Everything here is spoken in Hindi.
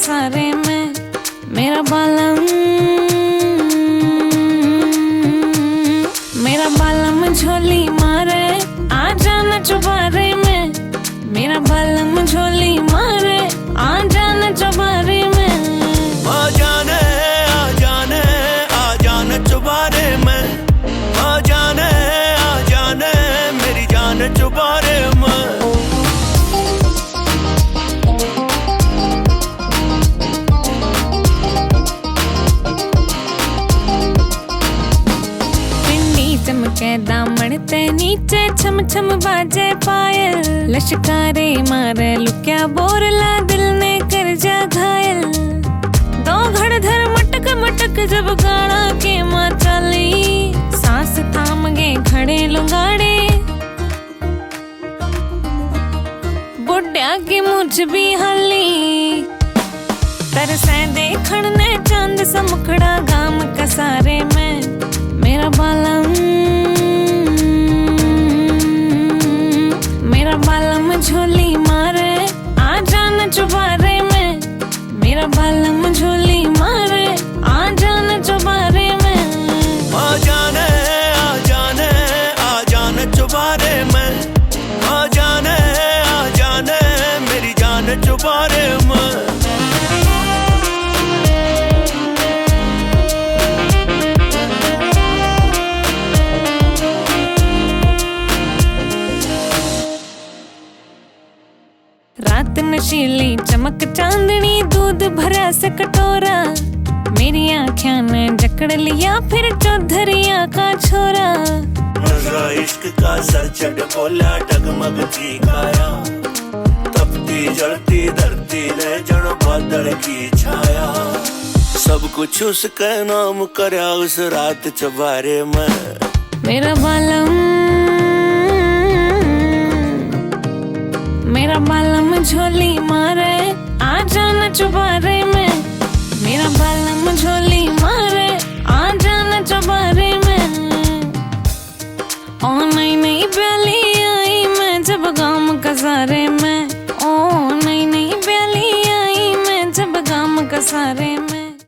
कसारे में मेरा बालम झोली मारे आ जाना चुबारे में मेरा बालम झोली मारे आ जाना चुबारे में आ जाने चुबारे में आ जाने मेरी जान चुबारे में। चमके दामन ते नीचे छम छम बाजे पायल लश्कारे मारे लुक्या बोरला दिल ने कर जा घायल दो घड़धर मटक मटक जब गाना के माँ चली सांस थाम गए खड़े लुगाड़े बुढ़िया की मुझ भी हली तरसे देखण ने चांद समखड़ा गाम कसारे में मेरा बालम झोली मारे आ जाना चुबारे में मेरा बालम झोली मारे आ जाना चुबारे में आ जाने चुबारे में आ जाने मेरी जान चुबारे में। रात नशीली चमक चांदनी दूध भरा से कटोरा मेरी आँखें ने जकड़ लिया फिर चौधरिया का छोरा नजरा इश्क का सर चढ़ बोला डगमग की काया तपती जलती धरती ने जड़ बादल की छाया सब कुछ उसके नाम करया उस रात चुबारे में मेरा बालम झोली मारे आ जाना चुबारे